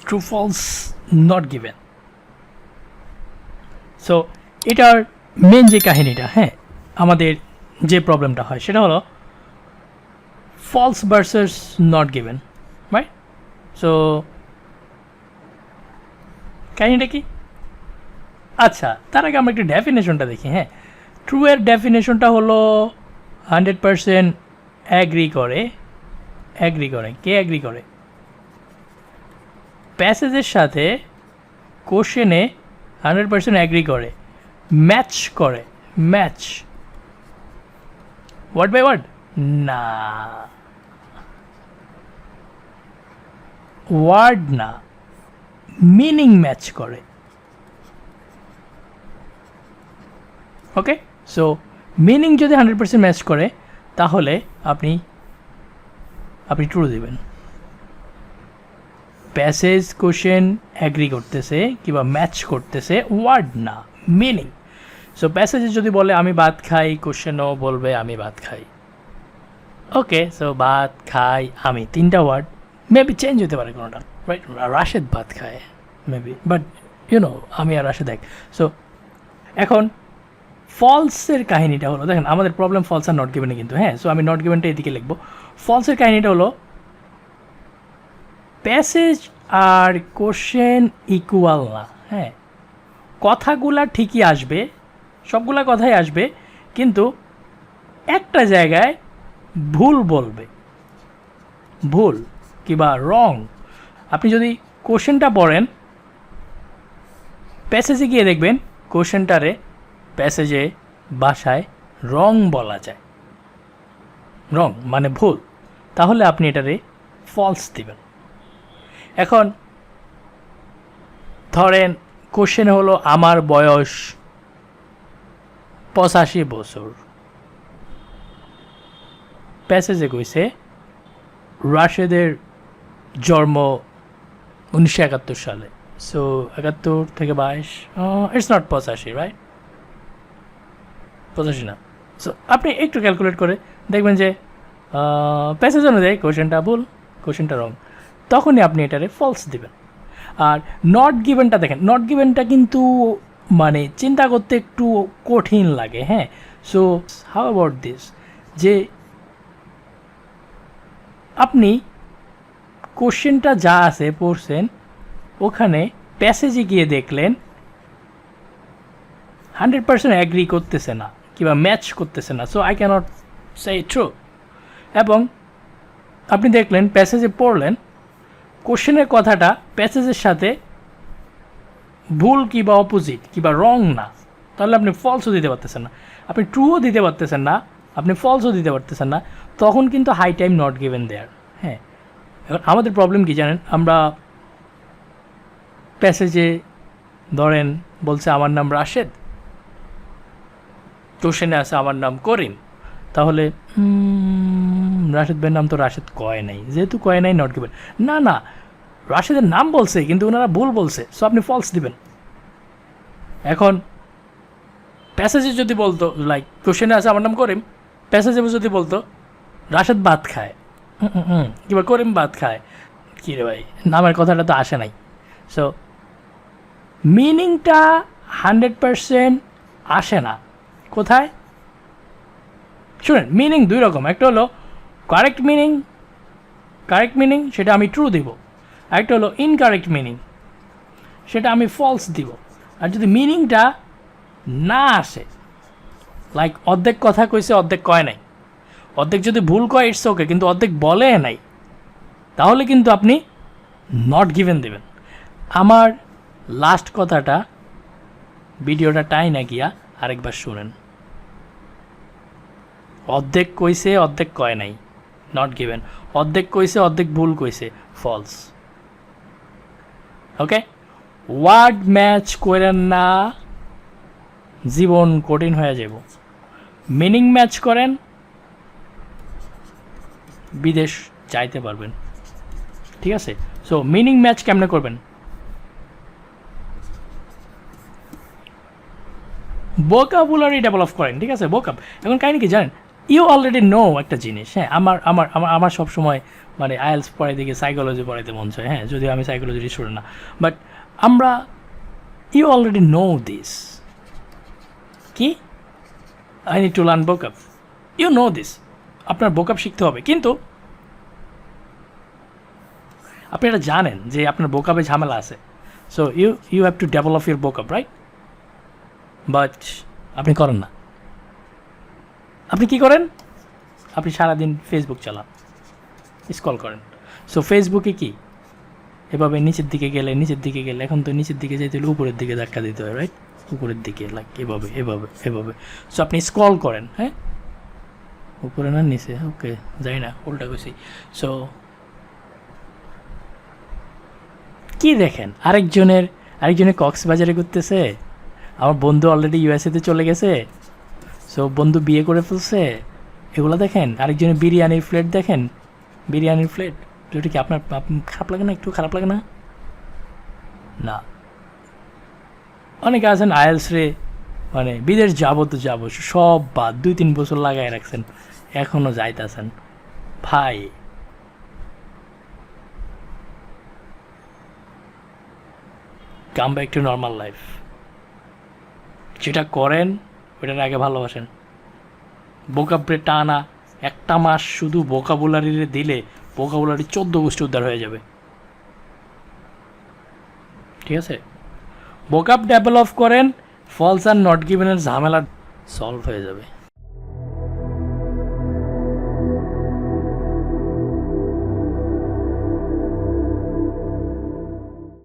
True false not given. So এটার main যে কাহিনীটা, হ্যাঁ, আমাদের যে প্রবলেমটা হয় সেটা হলো false versus not given, right? So কাহিনীটা কি? আচ্ছা, তার আগে আমরা একটু ডেফিনেশনটা দেখি। হ্যাঁ, ট্রু এর ডেফিনেশনটা হলো 100% অ্যাগ্রি করে। কে অ্যাগ্রি করে? প্যাসেজের সাথে কোশ্চেনে 100% অ্যাগ্রি করে, ম্যাচ করে। ম্যাচ ওয়ার্ড বাই ওয়ার্ড না, ওয়ার্ড না, মিনিং ম্যাচ করে। ওকে, সো মিনিং যদি 100% ম্যাচ করে তাহলে আপনি ট্রু দেবেন। প্যাসেজ কোশ্চেন অ্যাগ্রি করতেছে কিংবা ম্যাচ করতেছে, ওয়ার্ড না, মিনিং। সো প্যাসেজে যদি বলে আমি ভাত খাই, কোশ্চেনও বলবে আমি ভাত খাই। ওকে, সো ভাত খাই আমি, তিনটা ওয়ার্ড, মেবি চেঞ্জ হতে পারে কোনোটা, রাইট? রাশেদ ভাত খায় মেবি, বাট আমি আর রাশেদ এক। সো এখন ফলসের কাহিনীটা হলো, দেখেন আমাদের প্রবলেম ফলস আর নট গিভেনে কিন্তু, হ্যাঁ। সো আমি নট গিভেনটা এদিকে লিখবো। ফলসের কাহিনীটা হলো প্যাসেজ আর কোশ্চেন ইকুয়াল না, হ্যাঁ। কথাগুলা ঠিকই আসবে, সবগুলা কথাই আসবে, কিন্তু একটা জায়গায় ভুল বলবে, ভুল কিংবা রং। আপনি যদি কোশ্চেনটা পড়েন, প্যাসেজে গিয়ে দেখবেন কোশ্চেনটারে প্যাসেজে ভাষায় রং বলা যায়, রং মানে ভুল, তাহলে আপনি এটারে ফলস দিবেন। এখন ধরেন কোশ্চেন হলো আমার বয়স 85 বছর, প্যাসেজে কইছে রাশেদের জন্ম 1971 সালে। সো 71 থেকে 22, ইটস নট 85, রাইট? 85 না। সো আপনি একটু ক্যালকুলেট করে দেখবেন যে প্যাসেজ অনুযায়ী কোশ্চেনটা ভুল, কোশ্চেনটা রং, তখনই আপনি এটারে ফলস দিবেন। আর নট গিভেনটা দেখেন, নট গিভেনটা কিন্তু মানে চিন্তা করতে একটু কঠিন লাগে, হ্যাঁ। সো হাউ অ্যাবাউট দিস, যে আপনি কোশ্চেনটা যা আছে পড়ছেন, ওখানে প্যাসেজে গিয়ে দেখলেন 100% অ্যাগ্রি করতেছে না কিংবা ম্যাচ করতেছে না, so I can't say true. এবং আপনি দেখলেন প্যাসেজে পড়লেন, কোশ্চেনের কথাটা প্যাসেজের সাথে ভুল কিংবা অপোজিট কিংবা রং না, তাহলে আপনি ফলসও দিতে পারতেছেন না, আপনি ট্রুও দিতে পারতেছেন না, আপনি ফলসও দিতে পারতেছেন না, তখন কিন্তু হাই টাইম নট গিভেন দেয়ার, হ্যাঁ। এখন আমাদের প্রবলেম কি জানেন, আমরা প্যাসেজে ধরেন বলছে আমার নাম রাশেদ, কোশ্চেনে আছে আমার নাম করিম, তাহলে রাশেদ ভাইয়ের নাম তো রাশেদ কয় নাই, যেহেতু কয় নাই নট গিভেন। না না, রাশেদের নাম বলছে কিন্তু ওনারা ভুল বলছে, সো আপনি ফলস দিবেন। এখন প্যাসেজে যদি বলতো, লাইক কোশ্চেনে আছে আমার নাম করিম, প্যাসেজে যদি বলতো রাশেদ ভাত খায় কিংবা করিম ভাত খায়, কী রে ভাই, নামের কথাটা তো আসে নাই। সো মিনিংটা 100% আসে না। কোথায়? শুনেন, মিনিং দুই রকম, একটা হলো কারেক্ট মিনিং, সেটা আমি ট্রু দিব, একটা হলো ইনকারেক্ট মিনিং, সেটা আমি ফলস দিব। আর যদি মিনিংটা না আসে, লাইক অর্ধেক কথা কইছে অর্ধেক কয় নাই, অর্ধেক যদি ভুল কয় ইটস ওকে, কিন্তু অর্ধেক বলে নাই, তাহলে কিন্তু আপনি নট গিভেন দেবেন। আমার লাস্ট কথাটা ভিডিওটা টাই না গিয়া আরেকবার শুনেন। অর্ধেক কইছে অর্ধেক কয় নাই, নট গিভেন। অর্ধেক কইছে অর্ধেক ভুল কইছে, ফলস। ওকে, ওয়ার্ড ম্যাচ করেন না, জীবন কঠিন হয়ে যাব। মিনিং ম্যাচ করেন, বিদেশ যাইতে পারবেন, ঠিক আছে? সো মিনিং ম্যাচ কেমনে করবেন? ভোকাবুলারি ডেভেলপ করেন, ঠিক আছে? ভোকাব, এখন কাহিনী কি জানেন, ইউ অলরেডি নো একটা জিনিস, হ্যাঁ। আমার আমার আমার আমার সবসময় মানে আইএলস পড়াই দিকে সাইকোলজি পড়াইতে মন চায়, হ্যাঁ, যদিও আমি সাইকোলজির স্টুডেন্ট না, বাট আমরা ইউ অলরেডি নো দিস কি I need to learn vocab, you know this, আপনার বোকআপ শিখতে হবে, কিন্তু আপনি এটা জানেন যে আপনার বোকআপে ঝামেলা আছে, so you have to develop your vocab, right? But আপনি করেন না। আপনি কি করেন? আপনি সারাদিন ফেসবুক চালান, স্ক্রল করেন। সো ফেসবুকে কি এভাবে নিচের দিকে গেলে এখন তো নিচের দিকে যেতে হলে উপরের দিকে ধাক্কা দিতে হয়, রাইট? উপরের দিকে লাইক এভাবে এভাবে এভাবে। সো আপনি স্ক্রল করেন, হ্যাঁ, উপরে না নিচে, ওকে যাই না, উল্টা গেছি। সো কি দেখেন, আরেকজনে কক্সবাজারে ঘুরতেছে, আমার বন্ধু অলরেডি ইউএসএতে চলে গেছে, সো বন্ধু বিয়ে করে ফেলছে, এগুলো দেখেন। আরেকজনের বিরিয়ানির প্লেট দেখেন, বিরিয়ানির প্লেট, তো এটা কি আপনার খারাপ লাগে না? একটু খারাপ লাগে না? না। অনেকে আছেন আইএলস রে মানে বিদেশ যাবো তো যাবো সব বাদ, 2-3 বছর লাগাই রাখছেন, এখনও যাইতেছেন। ভাই come back to normal life. যেটা করেন ওটার আগে ভালোবাসেন। বোকাবরে টানা একটা মাস শুধু বোকাবুলারিরে দিলে বোকাবুলারি 14 গোষ্ঠী উদ্ধার হয়ে যাবে, ঠিক আছে? বোকাব ডেভেলপ করেন, ফলস আর নট গিভেনের ঝামেলা সলভ হয়ে যাবে।